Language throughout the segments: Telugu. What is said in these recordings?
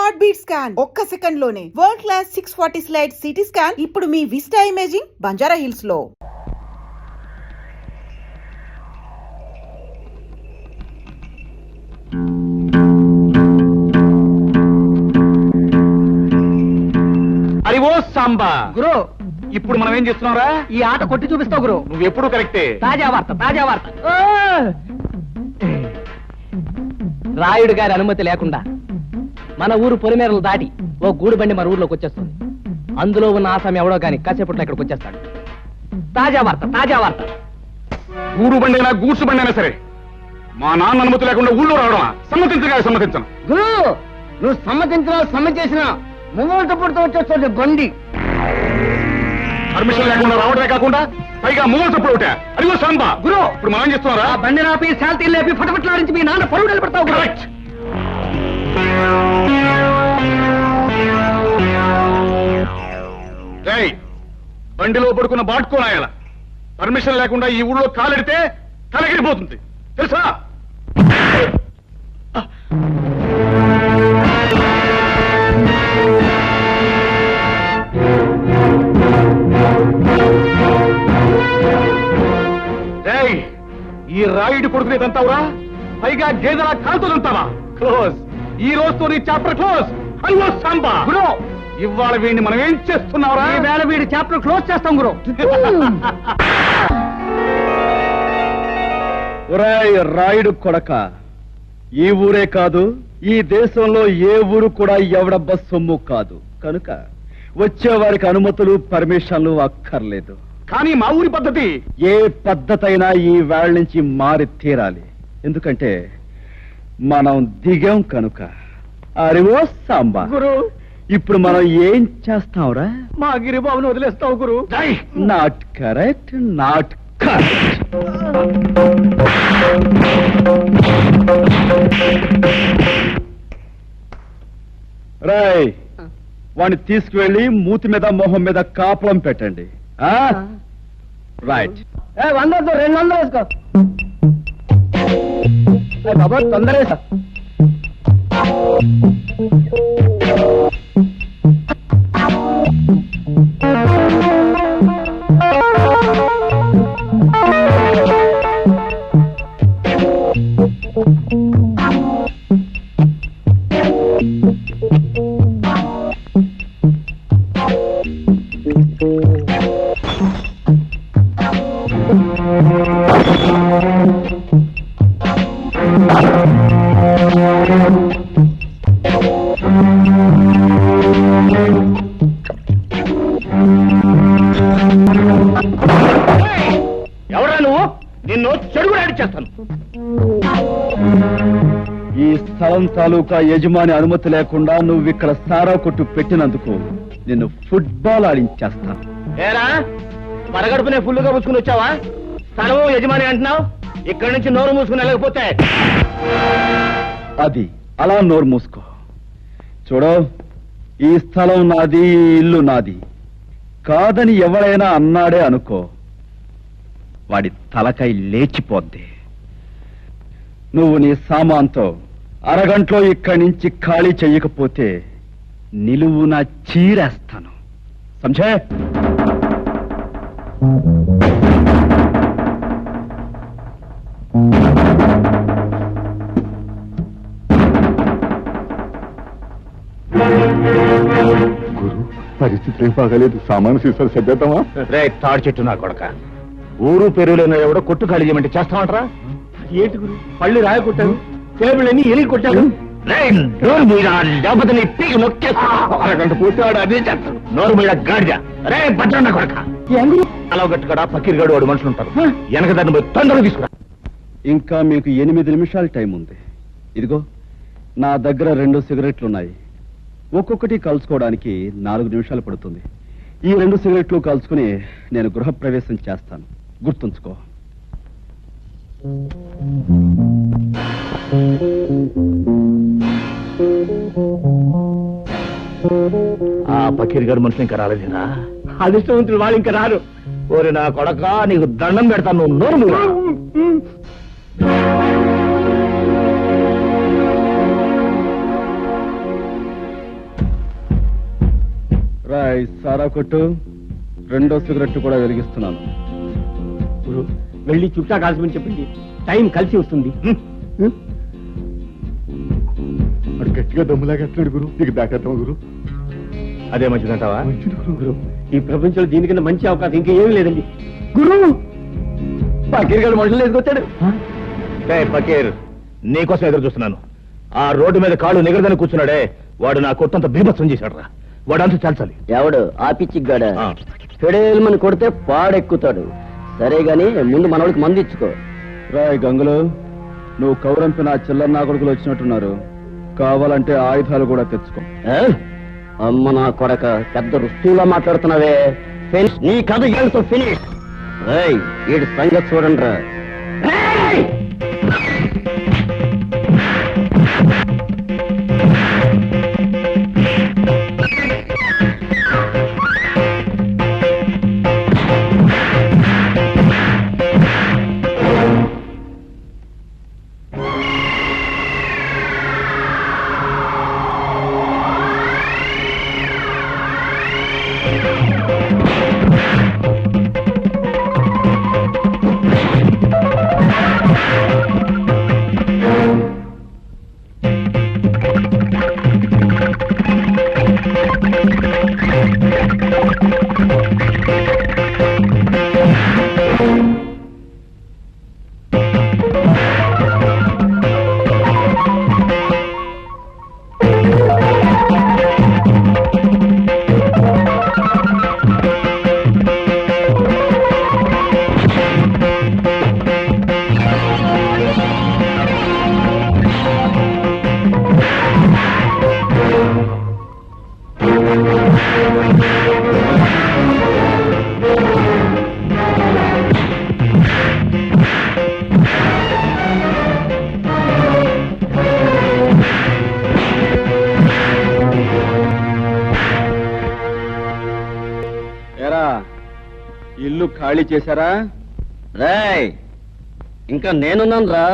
హార్ట్ బీట్ స్కాన్ ఒక్క సెకండ్ లోనే world class 640 slide CT scan ఇప్పుడు మీ విస్టా ఇమేజింగ్ బంజారా హిల్స్ లో. అరివో సాంబా గురు, ఇప్పుడు మనం ఏం చేస్తున్నావురా? ఈ ఆట కొట్టి చూపిస్తావు గురు. నువ్వు ఎప్పుడు కరెక్టే. తాజా వార్త, తాజా వార్త. రాయుడు గారి అనుమతి లేకుండా మన ఊరు పొలిమేరలు దాటి ఓ గూడు బండి మన ఊర్లోకి వచ్చేస్తుంది. అందులో ఉన్న ఆసామి ఎవడో గాని కాసేపట్లో ఇక్కడికి వచ్చేస్తాడు. తాజా వార్త, తాజా వార్త. గూడు బండి అయినా గూడ్సు బండి అయినా సరే మా నాన్న అనుమతి లేకుండా ఊళ్ళో రావడం సమ్మతించగా సమ్మతించను. గురు, నువ్వు సమ్మతించినా సమ్మె చేసినా ముంగోళ్ళతో పుడుతూ వచ్చేస్తుంది బండి. పర్మిషన్ లేకుండా రావడమే కాకుండా పైగా మూగలు తప్పుడు ఒకటే. అదిగో సాంబా గురు, ఇప్పుడు మనం ఏం చేస్తున్నారా? ఆ బండి నాపి శాంతి లేపి ఫటఫట్లాడించి మీ నాన్న పరువు నిలబెడతావు. కరెక్ట్. బండిలో పడుకున్న బాటుకోనాయాల పర్మిషన్ లేకుండా ఈ ఊళ్ళో కాలెడితే తలగిరిపోతుంది తెలుసా? ఈ రాయుడు కొడుకునేదంతావురా? పైగా గేదెలా కాలుతుందంటావా? క్లోజ్. ఈ రోజుతో నీ చాప్టర్ క్లోజ్. అయ్యో సాంబా గురు, ఇవాళ వీడిని మనం ఏం చేస్తున్నావురా? ఈ వేళ వీడి చాప్టర్ క్లోజ్ చేస్తాం గురు. ఒరేయ్ రాయుడు కొడక, ఈ ఊరే కాదు ఈ దేశంలో ఏ ఊరు కూడా ఎవడబ్బ సొమ్ము కాదు. కనుక వచ్చేవారికి అనుమతులు పర్మిషన్లు అక్కర్లేదు. కానీ మా ఊరి పద్ధతి ఏ పద్ధతైనా ఈ వేళ నుంచి మారి తీరాలి. ఎందుకంటే మనం దిగాం కనుక. అరివో సాంబా గురు, ఇప్పుడు మనం ఏం చేస్తాంరా? మా గిరిబాబును వదిలేస్తావు గురు. Not correct, not correct. రాయ్, వాడిని తీసుకువెళ్ళి మూతి మీద మొహం మీద కాపలం పెట్టండి. రైట్. 100 200 వేసుకో. బాబా తొందర వేసా. ఎవరా నువ్వు? నిన్ను చెడుగు యాడ్ చేస్తాను. ఈ స్థలం తాలూకా యజమాని అనుమతి లేకుండా నువ్వు ఇక్కడ సారా కొట్టు పెట్టినందుకు నిన్ను ఫుట్బాల్ ఆడించేస్తాను. ఏరా, పరగడుపునే ఫుల్లుగా పుచ్చుకుని వచ్చావా? స్థలము యజమాని అంటున్నావు. ఇక్కడి నుంచి నోరు మూసుకుని వెళ్ళకపోతే అది అలా నోరు మూసుకో. చూడు, ఈ స్థలం నాది, ఈ ఇల్లు నాది కాదని ఎవరైనా అన్నాడే అనుకో, వాడి తలకై లేచిపోద్ది. నువ్వు నీ సామాన్తో అరగంటలో ఇక్కడి నుంచి ఖాళీ చెయ్యకపోతే నిలువున చీరేస్తాను. సంజే? గురు, పరిస్థితి ఏం బాగాలేదు. సామాను సీసాలు సర్దేద్దామా? రే తాడు చెట్టు నా కొడక, ఊరు పెరుగులేని ఎవడో కొట్టు ఖాళీ చేయమంటే చేస్తామంటారా? ఏంటి గురు, పళ్ళు రాయ కొట్టాను, టేబుల్ అన్ని ఎలిగి కొట్టాను. లేకపోతే నీ పీకి నొక్కేస్తా. అరగంట పూర్తివాడు అదే చేస్తాడు. నోరు మీద గాడిద. రే భద్రన్న కొడక, అలా గట్టుకడా పకీర్గాడు వాడు మనుషులు ఉంటారు. వెనక దాన్ని పోయి తొందరగా తీసుకురా. ఇంకా మీకు 8 నిమిషాల టైం ఉంది. ఇదిగో నా దగ్గర 2 సిగరెట్లున్నాయి. ఒక్కొక్కటి కలుసుకోవడానికి 4 నిమిషాలు పడుతుంది. ఈ 2 సిగరెట్లు కలుసుకుని నేను గృహప్రవేశం చేస్తాను. గుర్తుంచుకో. ఆ పకీర్ గారు మనుషులు ఇంకా రాలేదేనా? అదృష్టవంతులు వాళ్ళు ఇంకా రారు. ఓరి నా కొడక, నీకు దండం పెడతాను. నువ్వు నోరు మూయరా. రాయ్ సారా కొట్టు, రెండో సిగరెట్ కూడా వెలిగిస్తున్నాను. గురు వెళ్ళి చుట్టా కాల్చమని చెప్పింది, టైం కలిసి వస్తుంది. వాడు గట్టిగా దమ్ములాగా ఎట్లాడు గురు, నీకు దాకేద్దాం గురు. అదే మంచిదంటావా? మంచిది గురు. గురు ఈ ప్రపంచంలో దీనికన్నా మంచి అవకాశం ఇంకేమీ లేదండి. గురు పకీర్ గారు మనుషులు ఎదుకొచ్చాడు. పకీర్, నీకోసం ఎదురు చూస్తున్నాను. ఆ రోడ్డు మీద కాళ్ళు నిగరదని కూర్చున్నాడే, వాడు నా కొట్టంత బీభత్సం చేశాడు రా. వాడు అంతా చాల్చాలి. ఎవడు ఆ పిచ్చిగాడ ఆ. ఫెడేల్మని కొడితే పాడెక్కుతాడు. సరే గాని ముందు మనోడికి మంది ఇచ్చుకో. రాయ్ గంగులు, నువ్వు కౌరంపి నా చిల్లర నా కొడుకులు వచ్చినట్టున్నారు. కావాలంటే ఆయుధాలు కూడా తెచ్చుకో. ఏ? అమ్మ నా కొడక, పెద్ద రుస్తువులా మాట్లాడుతున్నావే. ఫినిష్ నీ కథ ఏళ్ళతో ఫినిష్. వీడి సంగతి చూడండి రా. ఇల్లు ఖాళీ చేశారా? రేయ్ ఇంకా నేనున్నాను రా.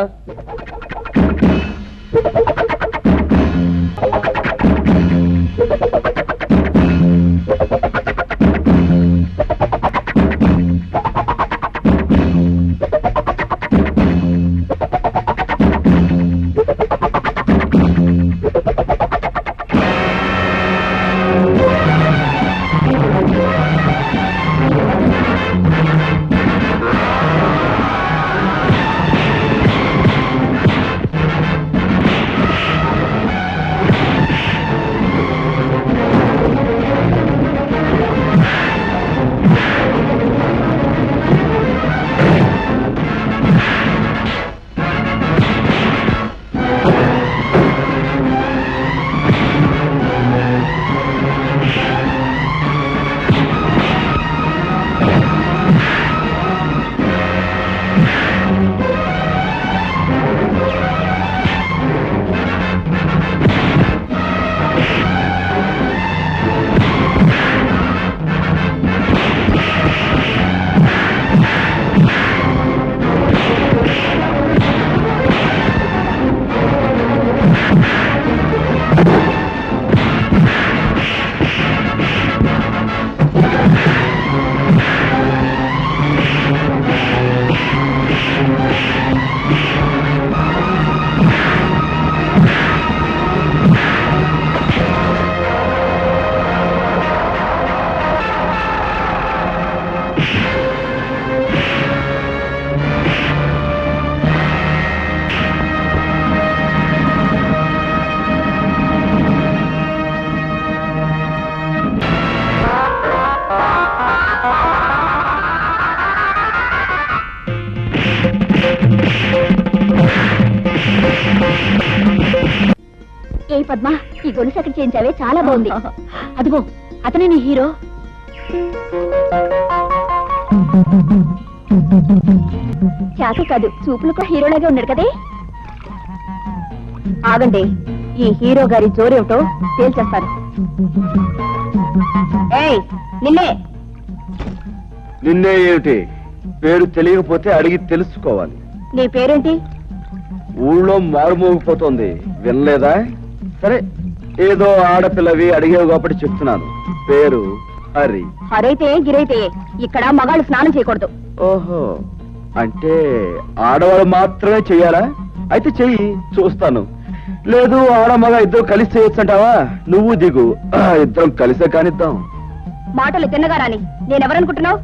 ఏ పద్మ, ఈ గొలుసు ఎక్కడ చేయించావే, చాలా బాగుంది. అదిగో అతనే నీ హీరో. చాక కాదు, చూపులకు హీరోలాగే ఉన్నాడు కదే. ఆగండి, ఈ హీరో గారి జోరేమిటో తేల్చేస్తాను. ఏయ్ నిన్నే. నిన్నే ఏమిటి? పేరు తెలియకపోతే అడిగి తెలుసుకోవాలి. నీ పేరేంటి? ఊళ్ళో మారుమోగిపోతోంది, వినలేదా? సరే ఏదో ఆడపిల్లవి అడిగేవి కాబట్టి చెప్తున్నాను. పేరు హరి. అరైతే గిరైతే ఇక్కడ మగాళ్ళు స్నానం చేయకూడదు. ఓహో, అంటే ఆడవాళ్ళు మాత్రమే చెయ్యాలా? అయితే చెయ్యి, చూస్తాను. లేదు ఆడ మగ ఇద్దరు కలిసి చేయొచ్చంటావా? నువ్వు దిగు, ఇద్దరం కలిసే కానిద్దాం. మాటలు తిన్నగా రాని. నేనెవరనుకుంటున్నావు?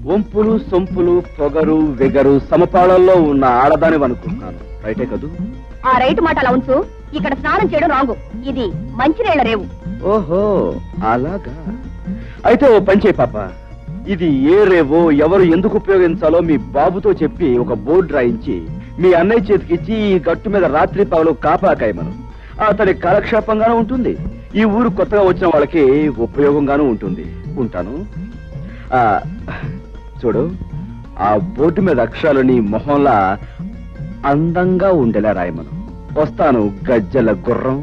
వంపులు సొంపులు పొగరు వెగరు సమపాళల్లో ఉన్న ఆడదాని అనుకుంటున్నాను. రైటే కదూ? ఆ రైట్ మాట అలా ఉంచు. ఇక్కడ స్నానం చేయడం రాంగు. ఇది మంచినీళ్ల రేవు. ఓహో, అలాగా. అయితే ఓ పని చేయి పాప, ఇది ఏ రేవో ఎవరు ఎందుకు ఉపయోగించాలో మీ బాబుతో చెప్పి ఒక బోర్డు రాయించి మీ అన్నయ్య చేతికిచ్చి ఈ గట్టు మీద రాత్రి పగలు కాపాకాయమను. అతని కాలక్షేపంగానూ ఉంటుంది, ఈ ఊరు కొత్తగా వచ్చిన వాళ్ళకి ఉపయోగంగానూ ఉంటుంది. ఉంటాను. చూడు, ఆ బోర్డు మీద అక్షరాలు నీ మొహంలా అందంగా ఉండేలా రాయమను. వస్తాను, గజ్జల గుర్రం.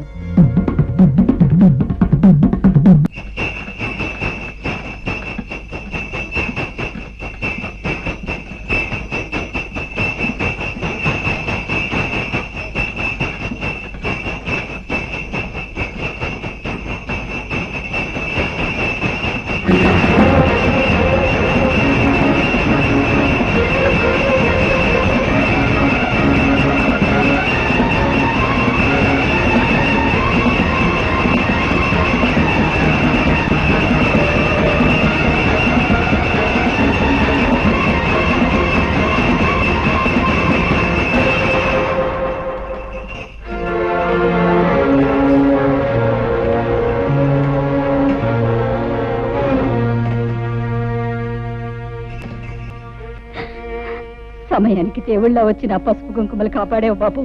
సమయానికి దేవుళ్ళ వచ్చిన పసుపు కుంకుమలు కాపాడేవు బాబు,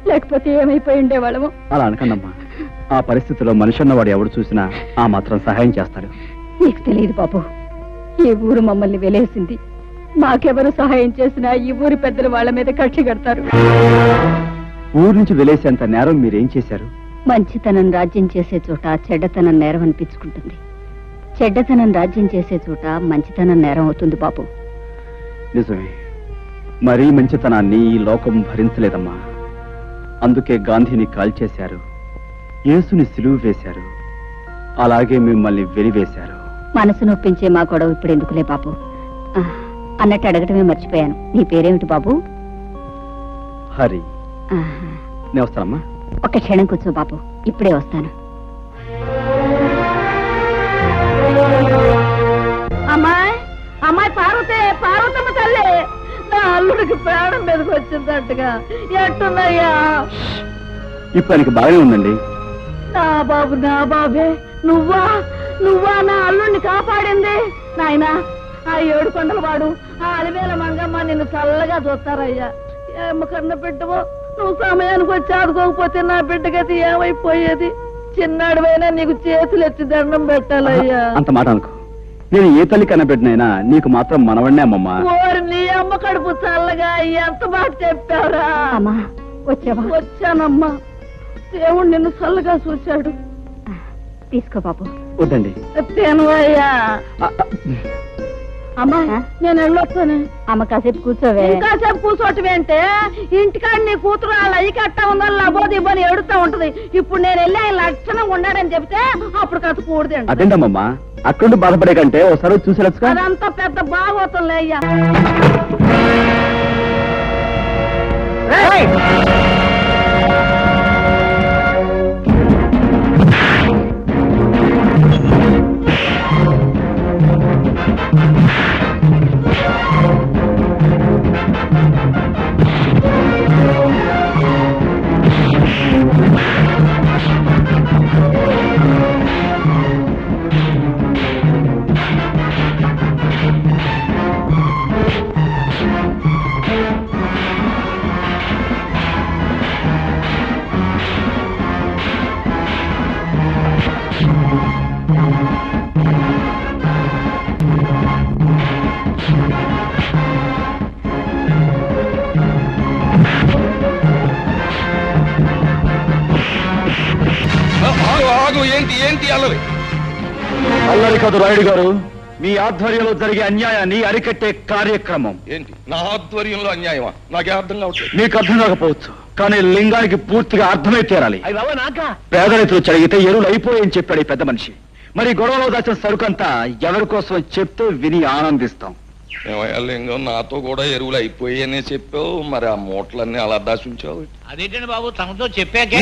లేకపోతే ఏమైపోయి ఉండేవాళ్ళము. అలా అనకండమ్మా, ఆ పరిస్థితిలో మనిషి అన్నవాడు ఎవడు చూసినా ఆ మాత్రం సహాయం చేస్తాడు. నీకు తెలియదు బాబు, ఈ ఊరు మమ్మల్ని వెలేసింది. మాకెవరు సహాయం చేసినా ఈ ఊరి పెద్దలు వాళ్ళ మీద కక్షి కడతారు. ఊరు నుంచి వెలేసేంత నేరం మీరేం చేశారు? మంచితనం రాజ్యం చేసే చోట చెడ్డతనం నేరం అనిపించుకుంటుంది. చెడ్డతనం రాజ్యం చేసే చోట మంచితనం నేరం అవుతుంది బాబు. నిజమే, మరీ మంచితనాన్ని ఈ లోకం భరించలేదమ్మా. అందుకే గాంధీని కాల్చేశారు, యేసుని సిలువు వేశారు, అలాగే మిమ్మల్ని వెలివేశారు. మనసు నొప్పించే మా గొడవ ఇప్పుడు ఎందుకులే బాబు. అన్నట్టు అడగటమే మర్చిపోయాను, నీ పేరేమిటి బాబు? హరి. నేను వస్తానమ్మా. ఒక క్షణం కూర్చో బాబు, ఇప్పుడే వస్తాను. అమ్మాయి అమ్మాయి పార్వతే, పార్వతమ్మ తల్లి, నా అల్లుడికి ప్రాణం మీదకి వచ్చిందట్టుగా. ఎట్టున్నాయ్యా? ఇప్పుడు ఆయనకి బాగానే ఉందండి. నా బాబు, నా బాబే, నువ్వా నువ్వా నా అల్లుడిని కాపాడింది? నాయనా, ఆ 7 కొండల వాడు, ఆ అలివేల మంగమ్మ నిన్ను చల్లగా చూస్తారయ్యా. ఏమ కన్న బిడ్డవో, నువ్వు సమయానికి వచ్చి ఆదుకోకపోతే నా బిడ్డగతి ఏమైపోయేది? చిన్నాడువైనా నీకు చేతులు ఎత్తి దండం పెట్టాలయ్యా. అంత మాట అనుకో, నేను ఏ తల్లి కనబెట్టినైనా నీకు మాత్రం మనవడినే అమ్మమ్మా. ఓరి నీ అమ్మ కడుపు చల్లగా ఎంత మాట చెప్పావురా. వచ్చానమ్మా, దేవుడు నిన్ను చల్లగా చూశాడు. తీసుకో బాబు. వద్దండి. తేనవయ్యా. అమ్మా, నేను వెళ్ళొస్తాను. అమ్మ కాసేపు కూర్చోవే. కాసేపు కూర్చోటమేంటే, ఇంటికాడ నీ కూతురు వాళ్ళ అయ్యి కట్టా ఉందని లబోదిబ్బని ఏడుతా ఉంటది. ఇప్పుడు నేను వెళ్ళి ఆయన లక్షణంగా ఉన్నాడని చెప్తే అప్పుడు కాస్త కూడదండి. అదేంటమ్మా, అక్కడ బాధపడే కంటే ఒకసారి చూసి అదంతా పెద్ద బాగోతుందిలే అయ్యా. అల్లరి కాదు రాయుడు గారు, మీ ఆధ్వర్యంలో జరిగే అన్యాయాన్ని అరికట్టే కార్యక్రమం. ఏంటి నా ఆధ్వర్యంలో అన్యాయమా? నాకే అర్థం కావచ్చు. మీకు అర్థం కాకపోవచ్చు, కానీ లింగానికి పూర్తిగా అర్థమై తీరాలి. అయ్యి బాబా నాక పేద రైతులు చదివితే ఎరువులు అయిపోయాయని చెప్పాడు ఈ పెద్ద మనిషి. మరి గొడవలో దాచిన సరుకంతా ఎవరి కోసం చెప్తే విని ఆనందిస్తాం. ఏమయ్యా లింగం, నాతో కూడా ఎరువులు అయిపోయాయనే చెప్పావు, మరి ఆ మూటలన్నీ అలా దాచుంచావు. అదేంటండి బాబు, తమతో చెప్పాకే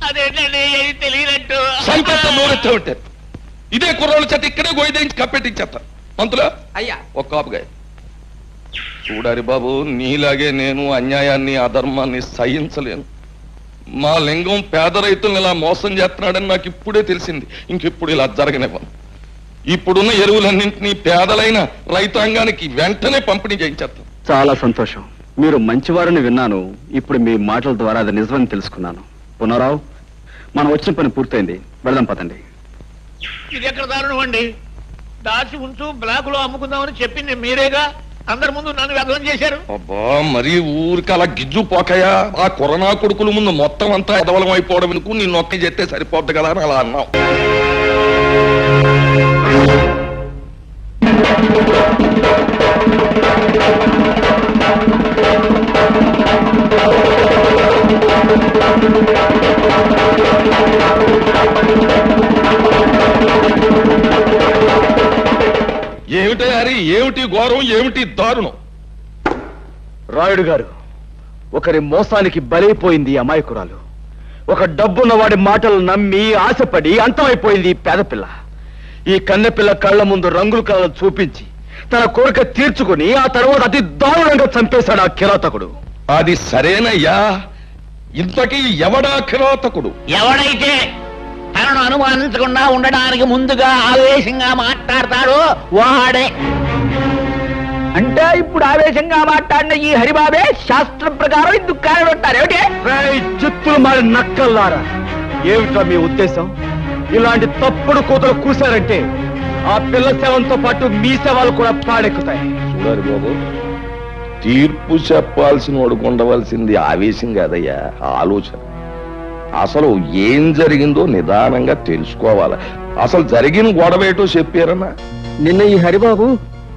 అదేంటండి తెలియనట్టు సంపేత నోరెత్తే ఉంటారు. ఇదే కుర్రోళ్ళ చేత ఇక్కడే గోయిదేంచి కప్పెట్టించేస్తారు. మంతులా అయ్యా ఒక కాపుగా చూడారి బాబు, నీలాగే నేను అన్యాయాన్ని అధర్మాన్ని సహించలేను. మా లింగం పేద రైతులను ఇలా మోసం చేస్తున్నాడని నాకు ఇప్పుడే తెలిసింది. ఇంకెప్పుడు ఇలా జరగనివ్వను. ఇప్పుడున్న ఎరువులన్నింటినీ పేదలైన రైతాంగానికి వెంటనే పంపిణీ చేయించేస్తాం. చాలా సంతోషం. మీరు మంచివారని విన్నాను. ఇప్పుడు మీ మాటల ద్వారా అది నిజమని తెలుసుకున్నాను. పునరావు, మనం వచ్చిన పని పూర్తయింది, వెళదాం పదండి. ఇది ఎక్కడ దారుణం అండి? దాచి ఉంచు బ్లాకులో అమ్ముకుందామని చెప్పింది మీరేగా, అందరి ముందు నన్ను వ్యర్థం చేశారు. అబ్బా, మరి ఊరికి అలా గిజ్జు పోకయా? ఆ కరోనా కొడుకుల ముందు మొత్తం అంతా ఎదవలం అయిపోవడం ఎందుకు? నీ నొక్కి చెప్తే సరిపోద్ది కదా అని అలా అన్నావు. ఏమిటి హరి, ఏమిటి ఘోరం, ఏమిటి దారుణం? రాయుడు గారు, ఒకరి మోసానికి బలైపోయింది అమాయకురాలు. ఒక డబ్బున్న వాడి మాటలు నమ్మి ఆశపడి అంతమైపోయింది ఈ పేదపిల్ల. ఈ కన్నెపిల్ల కళ్ళ ముందు రంగుల కళలు చూపించి తన కోరిక తీర్చుకుని ఆ తర్వాత అతి దారుణంగా చంపేశాడు ఆ కిరాతకుడు. అది సరేనయ్యా, ఇంతకీ ఎవడా కిరాతకుడు? ఎవడైతే తనను అనుమానించకుండా ఉండడానికి ముందుగా ఆవేశంగా మాట్లాడతాడో వాడే. అంటే ఇప్పుడు ఆవేశంగా మాట్లాడిన ఈ హరిబాబే శాస్త్రం ప్రకారం ఇందుకు కారణం ఉంటారు. ఏమిటి చిత్తులు మారి నక్కల్లారా, ఏమిటా మీ ఉద్దేశం? ఇలాంటి తప్పుడు కూతురు కూశారంటే ఆ పిల్ల శవంతో పాటు మీ శవాలు కూడా పాడెక్కుతాయి. చూడాలి బాబు, తీర్పు చెప్పాల్సిన వాడుకు ఉండవలసింది ఆవేశం కాదయ్యా, ఆలోచన. అసలు ఏం జరిగిందో నిదానంగా తెలుసుకోవాలి. అసలు జరిగిన గొడవేటో చెప్పారన్నా? నిన్న ఈ హరిబాబు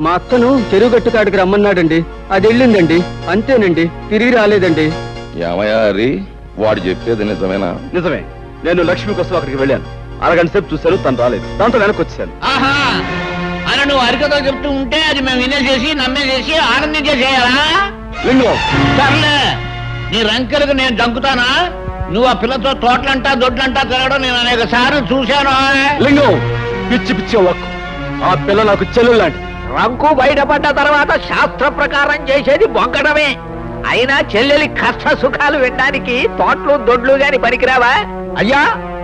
మా అక్కను చెరువు గట్టు కాడికి రమ్మన్నాడండి. అది వెళ్ళిందండి, అంతేనండి, తిరిగి రాలేదండి. ఏమయ్యా హరి, వాడు చెప్పేది నిజమేనా? నిజమే. నేను లక్ష్మి కోసం అక్కడికి వెళ్ళాను. అరగంట సేపు చూశాను, తను రాలేదు. దాంతో వెనక్కి వచ్చాను. ఆహా, అని నువ్వు అరికతో చెప్తూ ఉంటే అది మేము వినేసేసి నమ్మేసేసి ఆనందించేసేయాలా? లింగం, సర్లే, నీ రంకెలకు నేను దంకుతానా? నువ్వు ఆ పిల్లతో తోటలంటా దొడ్లంటా తిరగడం నేను అనేక సార్లు చూశాను. లింగం, పిచ్చి పిచ్చి వక్కు. ఆ పిల్ల నాకు చెల్లెలు లాంటి. రంకు బయటపడ్డ తర్వాత శాస్త్ర ప్రకారం చేసేది బొంకడమే. అయినా చెల్లెలి కష్ట సుఖాలు వినడానికి తోటలు దొడ్లు గాని పనికిరావా? అయ్యా,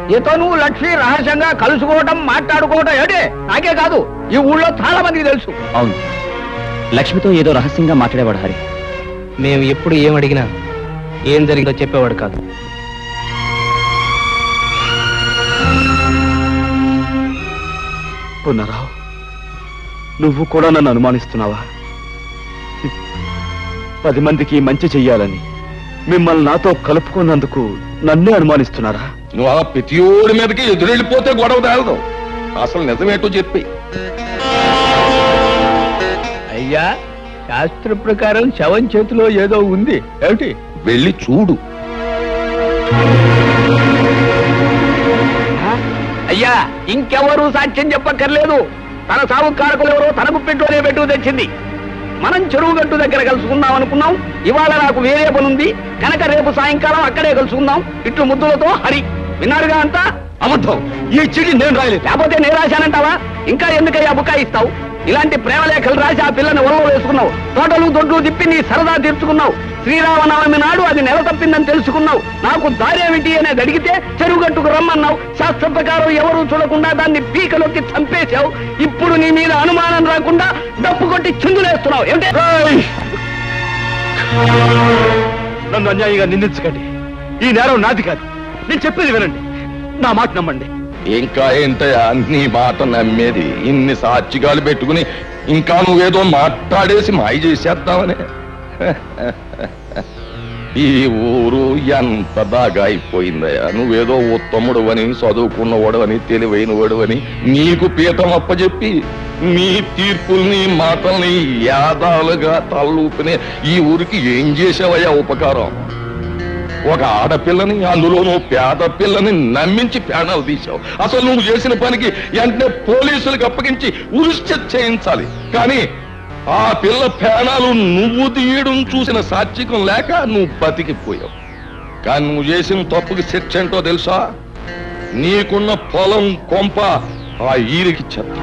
నీతో నువ్వు లక్ష్మి రహస్యంగా కలుసుకోవడం మాట్లాడుకోవడం ఏడే నాకే కాదు, ఈ ఊళ్ళో చాలా మందికి తెలుసు. అవును, లక్ష్మితో ఏదో రహస్యంగా మాట్లాడేవాడు హరి. మేము ఎప్పుడు ఏం అడిగినా ఏం జరిగిందో చెప్పేవాడు కాదు. పునరావు, నువ్వు కూడా నన్ను అనుమానిస్తున్నావా? 10 మందికి మంచి చెయ్యాలని మిమ్మల్ని నాతో కలుపుకున్నందుకు నన్నే అనుమానిస్తున్నారా? నువ్వు ఆ ప్రతియోడి మీదకి ఎదురెళ్ళిపోతే గొడవ తేలదు. అసలు నిజమేటో చెప్పి. అయ్యా, శాస్త్ర ప్రకారం శవం చేతిలో ఏదో ఉంది. ఏమిటి? వెళ్ళి చూడు. అయ్యా, ఇంకెవరూ సాక్ష్యం చెప్పక్కర్లేదు. తన సాగు కారకులు ఎవరో తన గుప్పింట్లోనే పెట్టు తెచ్చింది. మనం చెరువు గట్టు దగ్గర కలుసుకుందాం అనుకున్నాం. ఇవాళ నాకు వేరే పనుంది కనుక రేపు సాయంకాలం అక్కడే కలుసుకుందాం. ఇట్లు ముద్దులతో హరి. విన్నారుగా అంతా? అబద్ధం. ఈ చిడి నేను రాయలేదు. లేకపోతే నేను రాశానంటావా? ఇంకా ఎందుకయ్యా బుకాయిస్తావు? ఇలాంటి ప్రేమలేఖలు రాసి ఆ పిల్లని ఒళ్ళో వేసుకున్నావు. తోటలు దొడ్లు తిప్పి నీ సరదా తీర్చుకున్నావు. శ్రీరామనవమి నాడు అది నెల తప్పిందని తెలుసుకున్నావు. నాకు దారేమిటి అనేది అడిగితే చెరువుగట్టుకు రమ్మన్నావు. శాస్త్ర ప్రకారం ఎవరూ చూడకుండా దాన్ని పీకలోకి చంపేశావు. ఇప్పుడు నీ మీద అనుమానం రాకుండా డప్పు కొట్టి చిందులేస్తున్నావు. ఏమిటి? నన్ను అన్యాయంగా నిందించకండి. ఈ నేరం నాది కాదు. నేను చెప్పేది వినండి, నా మాట నమ్మండి. ఇంకా ఏంటయ్యా నీ మాట నమ్మేది? ఇన్ని సాక్షిగాలు పెట్టుకుని ఇంకా నువ్వేదో మాట్లాడేసి మాయ చేసేస్తావనే. ఈ ఊరు ఎంత బాగా అయిపోయిందయ్యా. నువ్వేదో ఉత్తముడు అని, చదువుకున్నవాడు అని, తెలివైనవాడు అని నీకు పీఠం అప్పచెప్పి నీ తీర్పుల్ని మాటల్ని యాదాలుగా తలూపినే ఈ ఊరికి ఏం చేసావయ్యా ఉపకారం? ఒక ఆడపిల్లని, అందులోనూ పేద పిల్లని నమ్మించి ప్రాణాలు తీశావు. అసలు నువ్వు చేసిన పనికి వెంటనే పోలీసులకు అప్పగించి ఉరిష్ట చేయించాలి. కానీ ఆ పిల్ల ప్రాణాలు నువ్వు తీయడం చూసిన సాత్వికం లేక నువ్వు బతికిపోయావు. కానీ నువ్వు చేసిన తప్పుకి శిక్ష ఏంటో తెలుసా? నీకున్న పొలం కొంప ఆ ఈరికి చెత్త.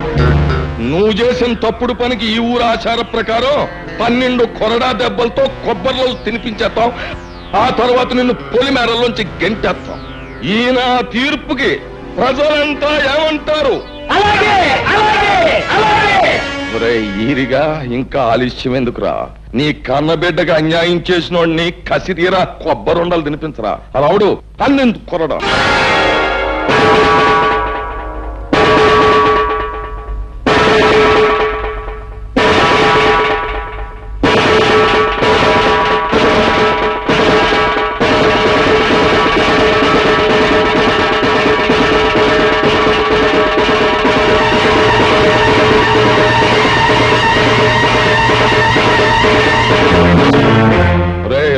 నువ్వు చేసిన తప్పుడు పనికి ఈ ఊరు ఆచార ప్రకారం 12 కొరడా దెబ్బలతో కొబ్బరిలో తినిపించేస్తాం. ఆ తర్వాత నిన్ను పొలిమేరలోంచి గెంటేస్తాం. ఈయన తీర్పుకి ప్రజలంతా ఏమంటారు? ఈరిగా ఇంకా ఆలస్యం ఎందుకురా? నీ కన్నబిడ్డగా అన్యాయం చేసినోడిని కసిరీరా కొబ్బరుండలు తినిపించరా. రావుడు 12 కొరడా.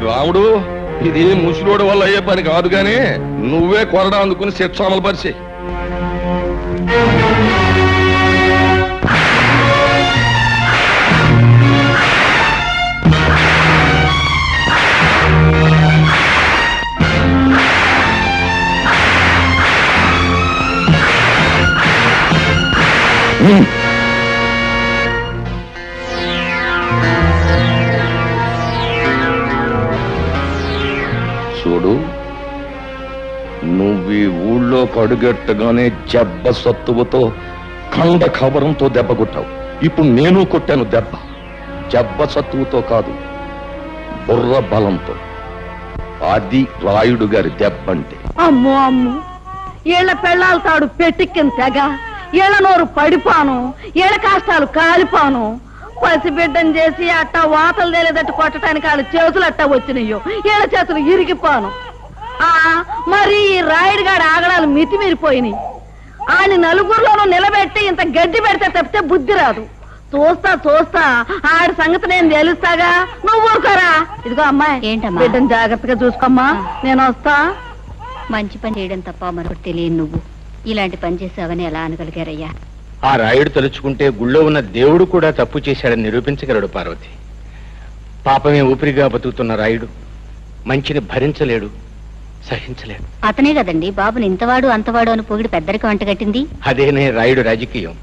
రాముడు, ఇది ముసలోడు వల్ల అయ్యే పని కాదు గాని నువ్వే కొరడా అందుకుని శిక్ష అమలు పరిచే. చూడు, నువ్వు ఈ ఊళ్ళో కడుగెట్టగానే జబ్బ సత్తువతో కండ కవరంతో దెబ్బ కొట్టావు. ఇప్పుడు నేను కొట్టాను దెబ్బ. జబ్బ సత్తువుతో కాదు, బుర్ర బలంతో. అది రాయుడు గారి దెబ్బ అంటే. అమ్మో అమ్మో, ఏళ్ల పెళ్ళాల తాడు పెట్టిక్కిన తెగ, ఏళ్ల నోరు పడిపాను, ఏళ్ల కాష్టాలు కాలిపాను. పసిబిడ్డను చేసి అట్టా వాతలు తేలేదట్టు కొట్టడానికి వాళ్ళ చేతులు అట్టా వచ్చినాయో, ఏళ్ల చేతులు ఇరిగిపోను. మరి ఈ రాయుడు గాడి ఆగడాలు మితిమీరిపోయినాయి. ఆయన నలుగురిలోనూ నిలబెట్టి ఇంత గడ్డి పెడితే తప్పితే బుద్ధి రాదు. చూస్తా ఆడి సంగతి నేను తెలుస్తాగా, నువ్వు ఊరుకోరా. ఇదిగో అమ్మాయి, ఏంటమ్మా, బిడ్డను జాగ్రత్తగా చూసుకోమ్మా, నేను వస్తా. మంచి పని చేయడం తప్ప మరొకటి తెలియదు. నువ్వు ఇలాంటి పని చేసావని ఎలా అనగలిగారయ్యా? ఆ రాయుడు తలుచుకుంటే గుళ్ళో ఉన్న దేవుడు కూడా తప్పు చేశాడని నిరూపించగలడు పార్వతి. పాపమే ఊపిరిగా బతుకుతున్న రాయుడు మంచిని భరించలేడు, సహించలేడు. అతనే కదండి బాబుని ఇంతవాడు అంతవాడు అని పొగిడి పెద్దరికి వంటగట్టింది. అదేనే రాయుడు రాజకీయం.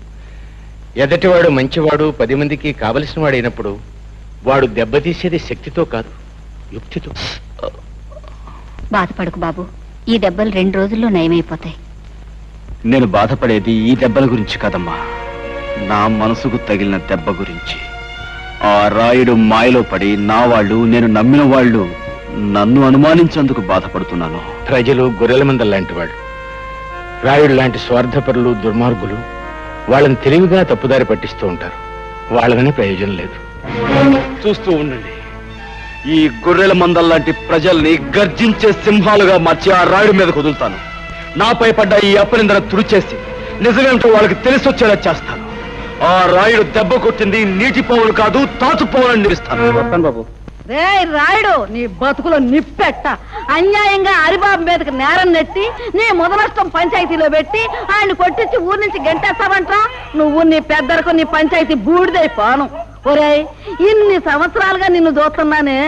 ఎదటివాడు మంచివాడు 10 మందికి కావలసిన వాడైనప్పుడు వాడు దెబ్బతీసేది శక్తితో కాదు, యుక్తితో. బాధపడకు బాబు, ఈ దెబ్బలు 2 రోజుల్లో నయమైపోతాయి. నేను బాధపడేది ఈ దెబ్బల గురించి కాదమ్మా, నా మనసుకు తగిలిన దెబ్బ గురించి. ఆ రాయుడు మాయలో పడి నా వాళ్ళు, నేను నమ్మిన వాళ్ళు నన్ను అనుమానించేందుకు బాధపడుతున్నాను. ప్రజలు గొర్రెల మందల లాంటి వాళ్ళు. రాయుడు లాంటి స్వార్థపరులు, దుర్మార్గులు వాళ్ళని తెలివిగా తప్పుదారి పట్టిస్తూ ఉంటారు. వాళ్ళని ప్రయోజనం లేదు. చూస్తూ ఉండండి, ఈ గొర్రెల మందల్లాంటి ప్రజల్ని గర్జించే సింహాలుగా మార్చి ఆ రాయుడు మీద కుదులుతాను. నాపై పడ్డ ఈ అపనిందన తుడిచేసి నిజమేమిటో వాళ్ళకి తెలిసొచ్చేలా చేస్తాను. ఆ రాయుడు దెబ్బ కొట్టింది నీటి పౌలు కాదు, తాచు పౌలని నిలుస్తాను. బాబు, రే రాయుడు, నీ బతుకులో నిప్పెట్ట. అన్యాయంగా హరిబాబు మీదకి నేరం నెట్టి నీ ముదనష్టం పంచాయతీలో పెట్టి ఆయన కొట్టించి ఊరి నుంచి గంటేస్తావంట్రా. నువ్వు నీ పెద్దరకు నీ పంచాయతీ బూడిదైపోను. ఒరేయ్, ఇన్ని సంవత్సరాలుగా నిన్ను చూస్తున్నానే,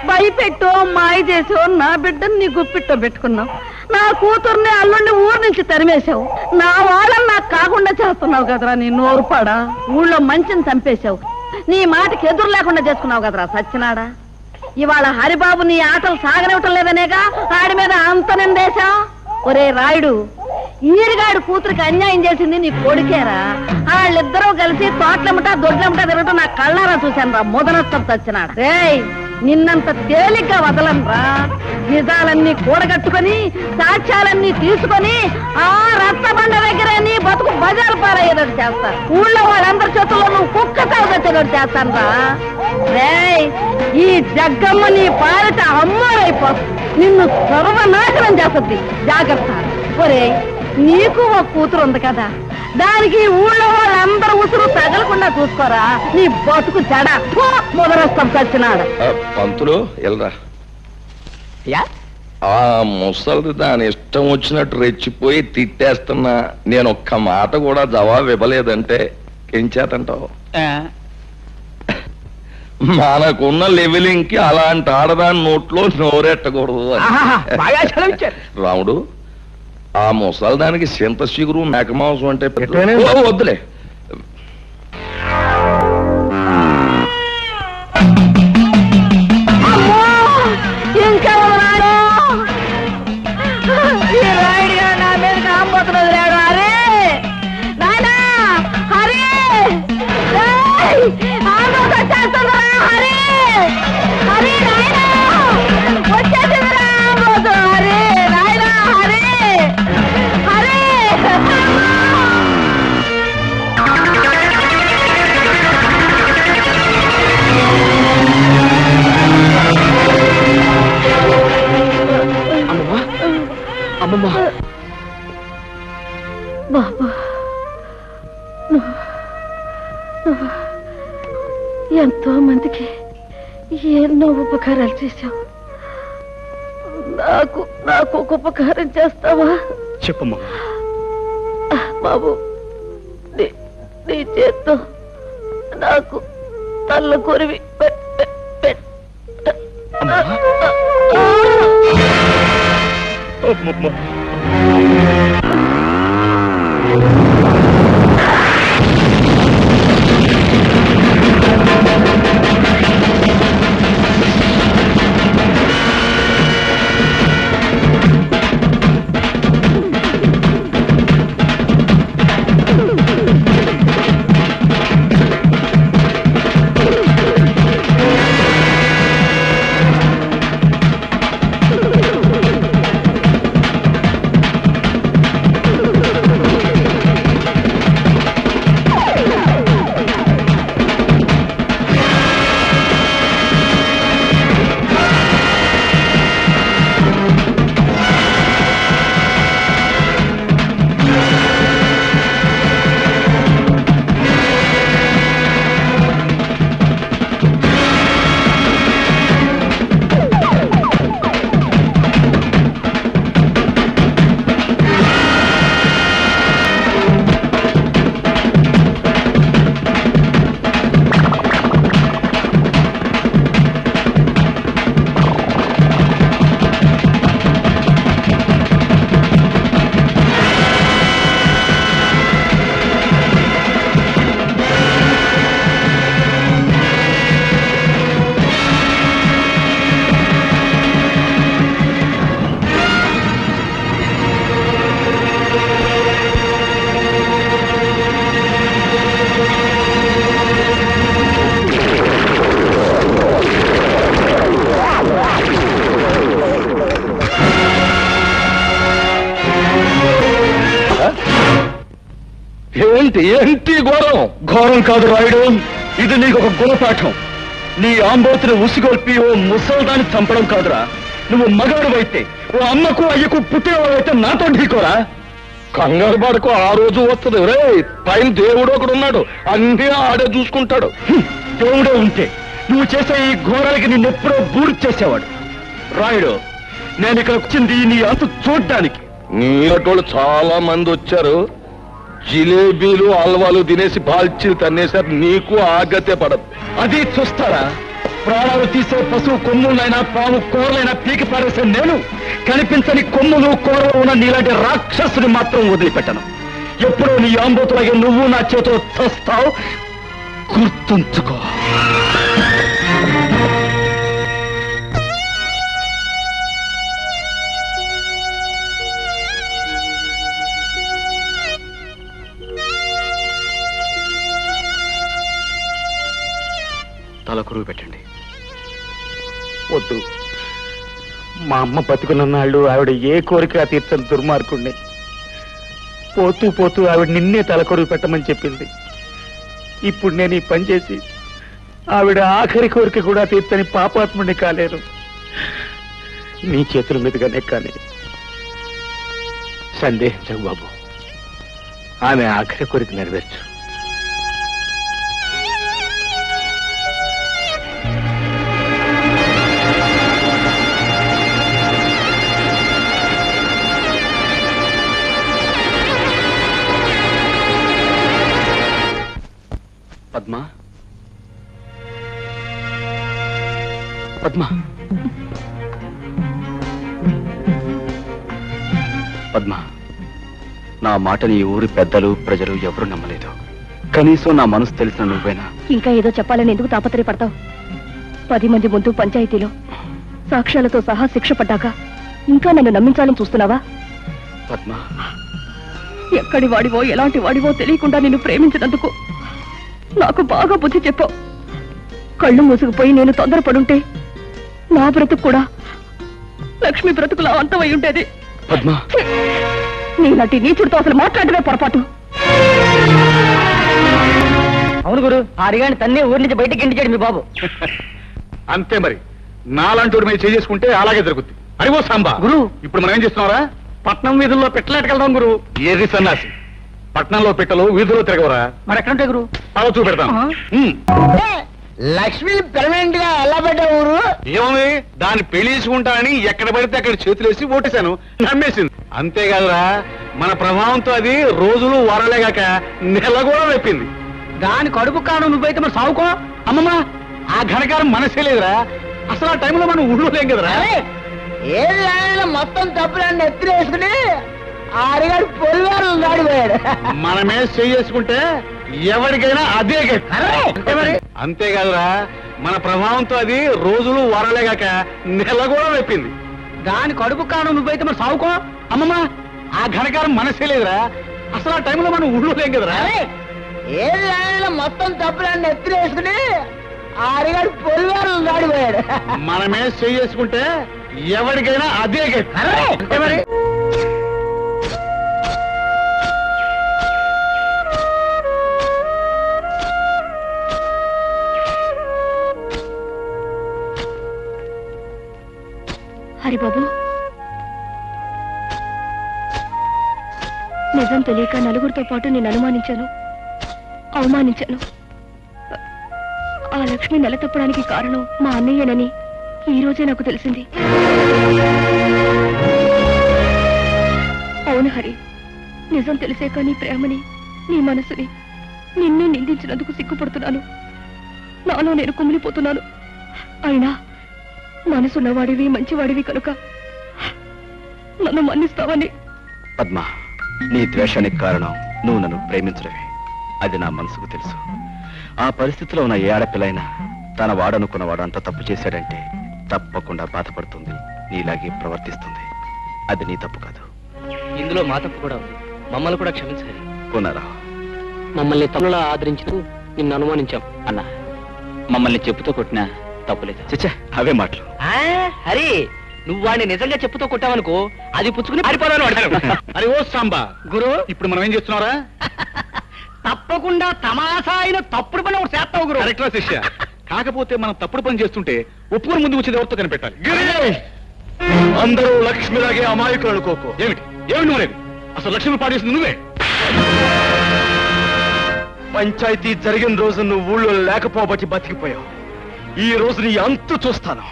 భయపెట్టో మాయ చేసో నా బిడ్డను నీ గుప్పిట్టో పెట్టుకున్నావు. నా కూతుర్ని అల్లుండి ఊరి నుంచి తరిమేశావు. నా వాళ్ళని నాకు కాకుండా చేస్తున్నావు కదరా నీ నోరుపాడా. ఊళ్ళో మంచిని చంపేశావు. నీ మాటకి ఎదురు లేకుండా చేసుకున్నావు కదరా సచ్చినాడా. ఇవాళ హరిబాబు నీ ఆటలు సాగనివ్వటం లేదనేగా ఆడి మీద అంత నిందేశావు. ఒరే రాయుడు, ఈరిగాడు కూతురికి అన్యాయం చేసింది నీ కొడుకేరా. వాళ్ళిద్దరూ కలిసి తోటలమ్మటా దొడ్లమ్మటా తిరగటం నా కళ్ళారా చూశాను రా ముదనష్టం చచ్చినాడు. రేయ్, నిన్నంత తేలిగ్గా వదలనరా. నిజాలన్నీ కూడగట్టుకుని సాక్ష్యాలన్నీ తీసుకొని ఆ రచ్చబండ దగ్గర నీ బతుకు బజారు పారయ్యేటట్టు చేస్తా. ఊళ్ళో వాళ్ళందరి చేతుల్లో నువ్వు కుక్క తాగొచ్చేటట్టు చేస్తాను రా. రేయ్, ఈ జగ్గమ్మ నీ పాలిట అమ్మారైపోతుంది. నిన్ను సర్వనాశనం చేస్తుంది. జాగ్రత్త. ఒరే, నీకు ఒక కూతురు ఉంది కదా, దానికి ఊళ్ళో వాళ్ళందరూ ఉసురు తగలకుండా చూసుకోరా. నీ బతుకు చెడ మొదలొస్తాం చచ్చినాడు. పంతులు ఎల్రా. ఆ ముసలిది దాని ఇష్టం వచ్చినట్టు రెచ్చిపోయి తిట్టేస్తున్నా, నేను ఒక్క మాట కూడా జవాబు ఇవ్వలేదంటే ఏం చేతంటావు? మనకున్న లెవెలింగ్ కి అలాంటి ఆడదాని నోట్లో నోరెట్టకూడదు అని. రాముడు, ఆ ముసలి దానికి చింత చిగురు మేకమాంసం అంటే వద్దులే. నా మీద కాకపోతున్నది లేడు. అరే నాయనా, హరి వచ్చేస్తుందిరా. హరి హరి నాయనా, వచ్చేసిందిరా ఆంబోతు. హరి నాయనా, హరి హరి. అమ్మమ్మ, బాబా, ఎంతో మందికి ఎన్నో ఉపకారాలు చేశావు. నాకు ఒక ఉపకారం చేస్తావా? చెప్పమ్మా. బాబు, నీ చేత్తో నాకు తల్ల కొరివి ఏంటి ఘోరం? ఘోరం కాదు రాయుడు, ఇది నీకు ఒక గుణపాఠం. నీ ఆంబోతుని ఉసిగొల్పి ఓ ముసల్దాన్ని చంపడం కాదురా. నువ్వు మగాడు అయితే ఓ అమ్మకు అయ్యకు పుట్టినవాడైతే నాతో ఢీకోరా. కంగారు పడుకో, ఆ రోజు వస్తుంది. రే, పైన దేవుడు ఒకడు ఉన్నాడు, అన్నీ ఆడే చూసుకుంటాడు. దేవుడే ఉంటే నువ్వు చేసే ఈ ఘోరానికి నిన్నెప్పుడో బూడి చేసేవాడు. రాయుడు, నేను ఇక్కడ వచ్చింది నీ అంతు చూడ్డానికి. నీరటోళ్ళు చాలా మంది వచ్చారు, జిలేబీలు హల్వాలు తినేసి బాల్చీలు తన్నేశారు. నీకు ఆగతే పడదు. అది చూస్తారా? ప్రాణాలు తీసే పశువు కొమ్ములైనా పాము కూరలైనా పీకి పారేసే నేను కనిపించని కొమ్ములు కూరలు ఉన్న నీలాంటి రాక్షసుని మాత్రం వదిలిపెట్టను. ఎప్పుడో నీ ఆంబోతులాగే నువ్వు నా చేతిలో చస్తావు, గుర్తుంచుకో. తల కురువు పెట్టండి. వద్దు, మా అమ్మ బతుకున్నన్నాళ్ళు ఆవిడ ఏ కోరిక తీర్చని దుర్మార్గుణ్ణి. పోతూ పోతూ ఆవిడ నిన్నే తల కొరువు పెట్టమని చెప్పింది. ఇప్పుడు నేను ఈ పని చేసి ఆవిడ ఆఖరి కోరిక కూడా తీర్చని పాపాత్ముడిని కాలేను. నీ చేతుల మీదుగానే కానీ సందేహించవు బాబు. ఆమె ఆఖరి కోరిక నెరవేర్చు. పద్మా, పద్మా, పద్మా, నా మాటని ఈ ఊరి పెద్దలు ప్రజలు ఎవరూ నమ్మలేదు. కనీసం నా మనసు తెలిసిన నువ్వేనా? ఇంకా ఏదో చెప్పాలని ఎందుకు తాపత్రయపడతావు? 10 మంది ముందు పంచాయతీలో సాక్ష్యాలతో సహా శిక్ష పడ్డాక ఇంకా నన్ను నమ్మించాలని చూస్తున్నావా? పద్మా, ఎక్కడి వాడివో ఎలాంటి వాడివో తెలియకుండా నిన్ను ప్రేమించినందుకు నాకు బాగా బుద్ధి చెప్పావు. కళ్ళు మూసుకుపోయి నేను తొందరపడుంటే నా బ్రతుకు కూడా లక్ష్మి బ్రతుకులా అంతమై ఉండేది. పద్మా, నీలాంటి నీచుడితో అసలు మాట్లాడమే పొరపాటు. అవును గురు, ఆ అడిగాని తన్నే ఊరి నుంచి బయటకి ఇంటికాడు మీ బాబు. అంతే మరి, నాలాంటి మీద చేసుకుంటే అలాగే జరుగుద్ది. అరివో సాంబా గురు, ఇప్పుడు మనం ఏం చేస్తున్నారా? పట్నం వీధుల్లో పెట్టలేటకెళ్దాం గురు. ఏది సన్నాసి, పట్నంలో పెట్టలు వీధిలో తిరగవరా? మరి ఎక్కడుంటాయి గురు? అలా చూపెడతాను. లక్ష్మి పెర్మనెంట్ గా ఎలా పెట్టా ఊరు? ఏముంది, దాన్ని పెళ్లి చేసుకుంటానని ఎక్కడ పడితే అక్కడ చేతులేసి ఓటేశాను, నమ్మేసింది. అంతేకాదురా, మన ప్రభావంతో అది రోజులు వారలేగాక నెల కూడా వెప్పింది. దాని కడుపు కాను నువ్వైతే మరి సావుకో. అమ్మమ్మ, ఆ ఘనకారం మనసే లేదురా. అసలు ఆ టైంలో మనం ఊళ్ళో లేం కదరా. ఏది ఆయన మొత్తం తప్పులన్నీ ఎత్తులు వేసుకుని ఆరిగాడు పొలివారు దాడిపోయాడు. మనమే చేసుకుంటే ఎవరికైనా అదే గట్టి. అంతేకాదురా, మన ప్రభావంతో అది రోజులు వారలేగాక నెల కూడా వెప్పింది. దాని కడుపు కాను నువ్వైతే మరి సావుకో. అమ్మమ్మ, ఆ ఘనకారం మనసే లేదురా. అసలు ఆ టైంలో మనం ఊళ్ళో లేం కదరా. ఏది ఆయన మొత్తం తప్పులన్నీ ఎత్తులు వేసుకుని ఆరిగాడు పొలివారు దాడిపోయాడు. మనమే చేసుకుంటే ఎవరికైనా అదే గట్టి. హరిబాబు, నిజం తెలియక నలుగురితో పాటు నేను అనుమానించాను, అవమానించాను. ఆ లక్ష్మి నెల తప్పడానికి కారణం మా అన్నయ్యనని ఈ రోజే నాకు తెలిసింది. అవును హరి, నిజం తెలిసాక నీ ప్రేమని, నీ మనసుని, నిన్ను నిందించినందుకు సిగ్గుపడుతున్నాను. నాలో నేను కుమిలిపోతున్నాను. అయినా మనసున్నవాడివి, మంచివాడివి కనుక నన్ను మన్నిస్తావని. పద్మా, నీ ద్వేషానికి కారణం నువ్వు నన్ను ప్రేమించడమే. అది నా మనసుకు తెలుసు. ఆ పరిస్థితిలో ఉన్న ఏ ఆడపిల్లైనా తన వాడనుకున్నవాడు అంత తప్పు చేశాడంటే తప్పకుండా బాధపడుతుంది, నీలాగే ప్రవర్తిస్తుంది. అది నీ తప్పు కాదు. ఇందులో మా తప్పు కూడా ఉంది. మమ్మల్ని కూడా క్షమించాలి. పునరావు, మమ్మల్ని తమ్ములా ఆదరించు నిన్ను అనుమానించాం. అన్నా, మమ్మల్ని చెప్పుతో కొట్టినా తప్పులేదు. చచ్చా, అవే మాటలు. హరి, నువ్వు వాడిని నిజంగా చెప్పుతో కొట్టావనుకో, అది పుచ్చుకుని పారిపోదాను వాడు. అరే ఓ సాంబా గురు, ఇప్పుడు మనం ఏం చేస్తున్నారా? తప్పకుండా తమాషా అయిన తప్పుడు పని ఒకటి చేస్తావు గురు. కరెక్టా శిష్య? కాకపోతే మనం తప్పుడు పని చేస్తుంటే ఒప్పుకొని ముందుకు వచ్చేది ఎవరితో కనిపెట్టాలి. అందరూ లక్ష్మిలాగే అమాయకులు అనుకోకు. ఏమిటి ఏమిటి నువ్వు? అసలు లక్ష్మి పాడేసింది నువ్వే. పంచాయతీ జరిగిన రోజు నువ్వు ఊళ్ళో లేకపోబట్టి బతికిపోయావు. ఈ రోజు నీ అంతు చూస్తాను.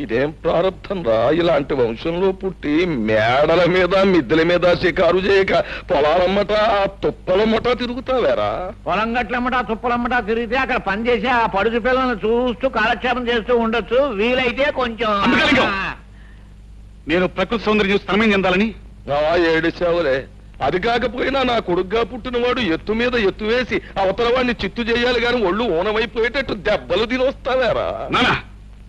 ఇదేం ప్రారంభం రా, ఇలాంటి వంశంలో పుట్టి మేడల మీద మిద్దెల మీద షికారు చేయక పొలాలమ్మట తుప్పలమ్మట తిరుగుతావేరా? పొలం గట్లమ్మట తుప్పలమ్మట తిరిగితే అక్కడ పనిచేసి ఆ పడుచు పిల్లలను చూస్తూ కాలక్షేపం చేస్తూ ఉండొచ్చు. వీలైతే కొంచెం నేను ప్రకృతి సౌందర్యం చూసి తనమేం చెందాలని ఏడిచావులే. అది కాకపోయినా నా కొడుగ్గా పుట్టినవాడు ఎత్తు మీద ఎత్తు వేసి అవతల వాడిని చిత్తు చేయాలి గాని ఒళ్ళు ఊనమైపోయేటట్టు దెబ్బలు తినొస్తావేరా? నానా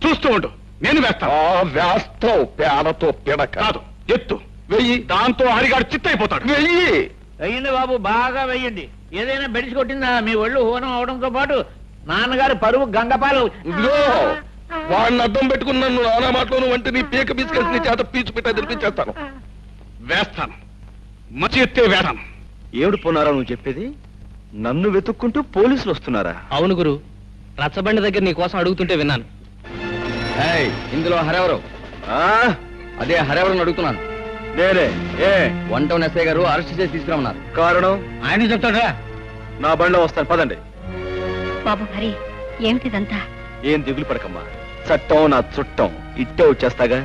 చూస్తూ ఉండు, నేను వేస్తాను. వేస్తావు పేడతో పిడక కాదు, ఎత్తు వెయ్యి, దాంతో హరిగాడు చిత్తైపోతాడు. వెయ్యి వెయ్యండి బాబు, బాగా వెయ్యండి. ఏదైనా బెడిసి కొట్టిందా మీ ఒళ్ళు హోనం అవడంతో పాటు నాన్నగారు పరువు గంగపాలు. ఇదిగో వాడిని అడ్డం పెట్టుకుని నన్ను నానా మాటలోను వంటి నీ పీక పీసుకెళ్ళి నీ చేత పీచు పెట్టా తెరిపించేస్తాను. వేస్తాను, మంచి ఎత్తే వేస్తాను. ఏమిటి పోనారా నువ్వు చెప్పేది? నన్ను వెతుక్కుంటూ పోలీసులు వస్తున్నారా? అవును గురు, రచ్చబండి దగ్గర నీ కోసం అడుగుతుంటే విన్నాను. ఇందులో హరెవరు? అదే హరెవరని అడుగుతున్నాను. నేనే. ఏ 1 టౌన్ ఎస్ఐ గారు అరెస్ట్ చేసి తీసుకురమ్మన్నారు. కారణం? ఆయన చెప్తాడా? నా బండిలో వస్తాను, పదండి. బాబు హరి, ఏమిటిదంతా? ఏం దిగులు పడకమ్మా, చట్టం నా చుట్టం, ఇట్టే వచ్చేస్తాగా.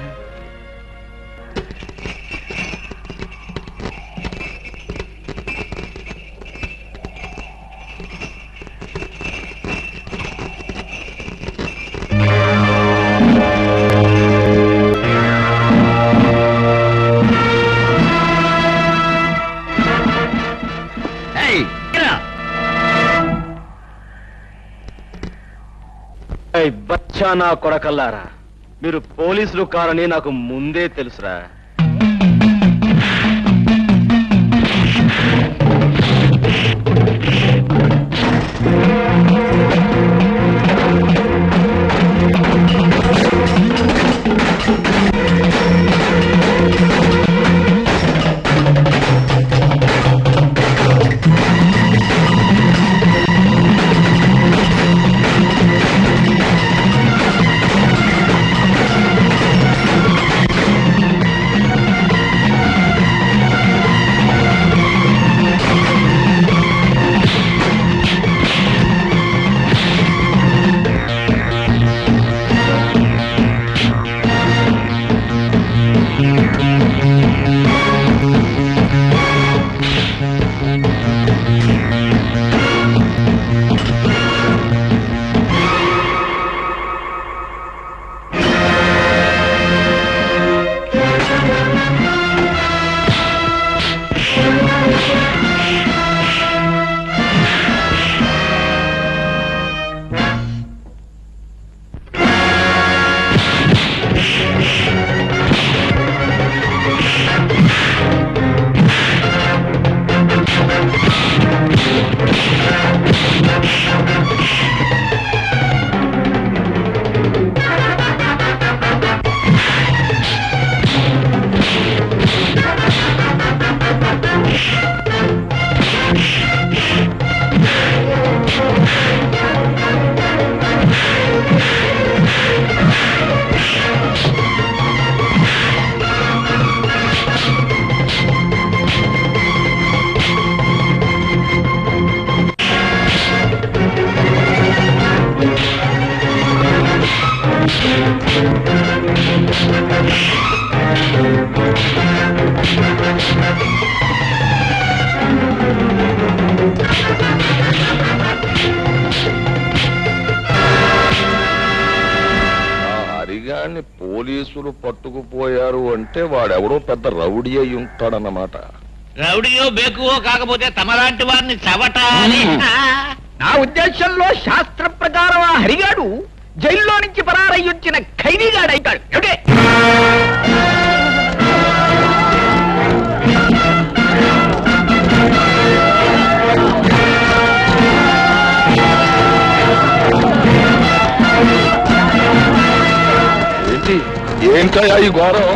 బచ్చా నా కొడకల్లారా, మీరు పోలీసులు కారని నాకు ముందే తెలుసురా. హరిగాన్ని పోలీసులు పట్టుకుపోయారు అంటే వాడెవడో పెద్ద రౌడీ అయి ఉంటాడన్నమాట. రౌడీయో బేకువో కాకపోతే తమలాంటి వారిని చవటాలి. నా ఉద్దేశంలో శాస్త్ర ప్రకారం ఆ హరిగాడు జైల్లో నుంచి పరారయ్యొచ్చిన ఖైదీగాడైతాడు. ఏమిటే ఏంటయ్యా ఈ ఘోరం?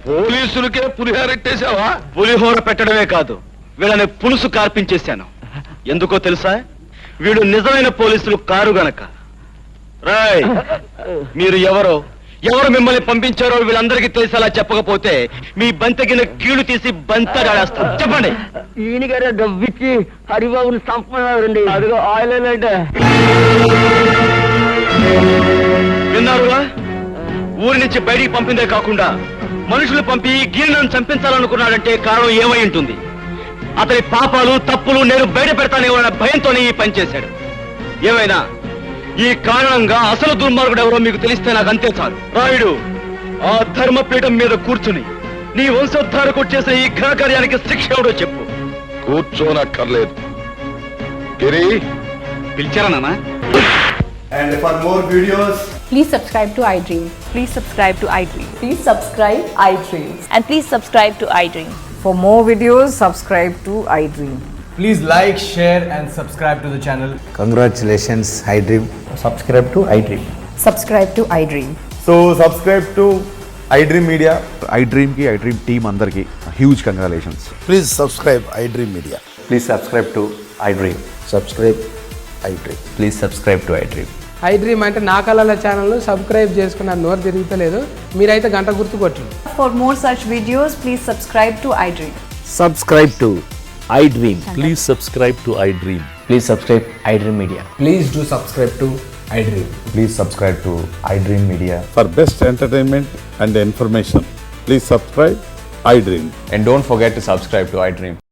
పోలీసులకే పులిహోరెట్టేశావా? పులిహోర పెట్టడమే కాదు, వీళ్ళని పులుసు కార్పించేశాను. ఎందుకో తెలుసా? వీడు నిజమైన పోలీసులు కారు గనక. రాయ్, మీరు ఎవరు మిమ్మల్ని పంపించారో వీళ్ళందరికీ తెలిసేలా చెప్పకపోతే మీ బంతగిన కీళ్లు తీసి బంతగాడేస్తాను. చెప్పండి. ఈయన గారు డబ్బిచ్చి హరిబాబుని చంపన్నారండి. అదిగో ఆయిల్ అంటే విన్నారుగా? ఊరి నుంచి బయటికి పంపిందే కాకుండా మనుషులు పంపి గీర్ణను చంపించాలనుకున్నాడంటే కారణం ఏమై ఉంటుంది? అతని పాపాలు తప్పులు నేను బయట పెడతానేమో అన్న భయంతోనే ఈ పని చేశాడు. ఏమైనా ఈ కారణంగా అసలు దుర్మార్గుడు ఎవరో మీకు తెలిస్తే నాకు అంతే చాలు. రాయుడు, ఆ ధర్మపీఠం మీద కూర్చుని నీ వంశోద్ధారకు చేసిన ఈ ఘనకార్యానికి శిక్ష ఎవడో చెప్పు. కూర్చోనక్కర్లేదు. గిరి, పిలిచారా నాన్న? And for more videos, please subscribe to iDream. Please subscribe to iDream. Please subscribe iDream. And please subscribe to iDream. For more videos, subscribe to iDream. please like, share and subscribe to the channel. Congratulations, iDream. Subscribe to iDream. Subscribe to iDream. So subscribe to iDream Media. iDream team andarki huge congratulations. Please subscribe iDream Media. Please subscribe to iDream. Subscribe iDream. Please subscribe to iDream. I dream అంటే నా కళల ఛానల్ను సబ్స్క్రైబ్ చేసుకున్న నోరు తిరుగుతలేదు, మీరైతే గంట గుర్తు కొట్టండి. For more such videos, please subscribe to iDream. Subscribe to iDream. Please subscribe to iDream. Please subscribe iDream Media. Please do subscribe to iDream. Please subscribe to iDream Media. For best entertainment and information, please subscribe iDream. And don't forget to subscribe to iDream.